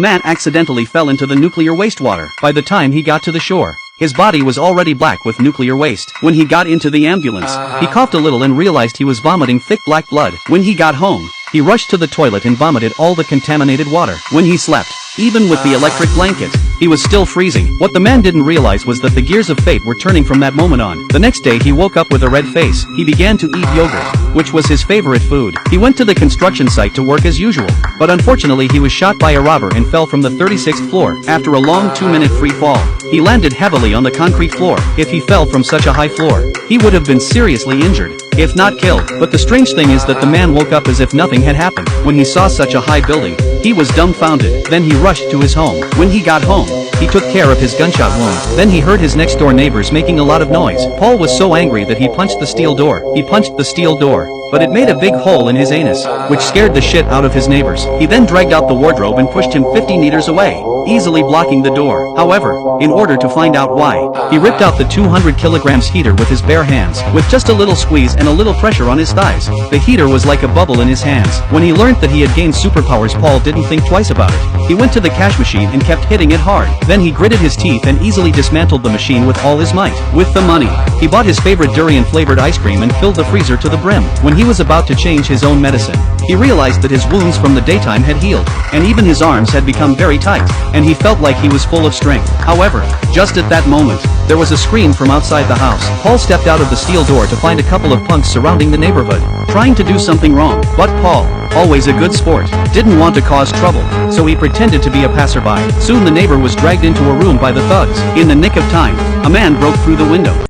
Man accidentally fell into the nuclear wastewater. By the time he got to the shore, his body was already black with nuclear waste. When he got into the ambulance, he coughed a little and realized he was vomiting thick black blood. When he got home, he rushed to the toilet and vomited all the contaminated water. When he slept, even with the electric blanket, he was still freezing. What the man didn't realize was that the gears of fate were turning from that moment on. The next day he woke up with a red face. He began to eat yogurt, which was his favorite food. He went to the construction site to work as usual, but unfortunately he was shot by a robber and fell from the 36th floor. After a long 2-minute free fall, he landed heavily on the concrete floor. If he fell from such a high floor, he would have been seriously injured, if not killed. But the strange thing is that the man woke up as if nothing had happened. When he saw such a high building, he was dumbfounded. Then he rushed to his home. When he got home, he took care of his gunshot wound. Then he heard his next door neighbors making a lot of noise. Paul was so angry that he punched the steel door. He punched the steel door, but it made a big hole in his anus, which scared the shit out of his neighbors. He then dragged out the wardrobe and pushed him 50 meters away, easily blocking the door. However, in order to find out why, he ripped out the 200 kilograms heater with his bare hands. With just a little squeeze and a little pressure on his thighs, the heater was like a bubble in his hands. When he learned that he had gained superpowers, Paul didn't think twice about it. He went to the cash machine and kept hitting it hard. Then he gritted his teeth and easily dismantled the machine with all his might. With the money, he bought his favorite durian-flavored ice cream and filled the freezer to the brim. When he was about to change his own medicine, he realized that his wounds from the daytime had healed, and even his arms had become very tight, and he felt like he was full of strength. However, just at that moment, there was a scream from outside the house. Paul stepped out of the steel door to find a couple of punks surrounding the neighborhood, trying to do something wrong. But Paul, always a good sport, didn't want to cause trouble, so he pretended to be a passerby. Soon the neighbor was dragged into a room by the thugs. In the nick of time, a man broke through the window.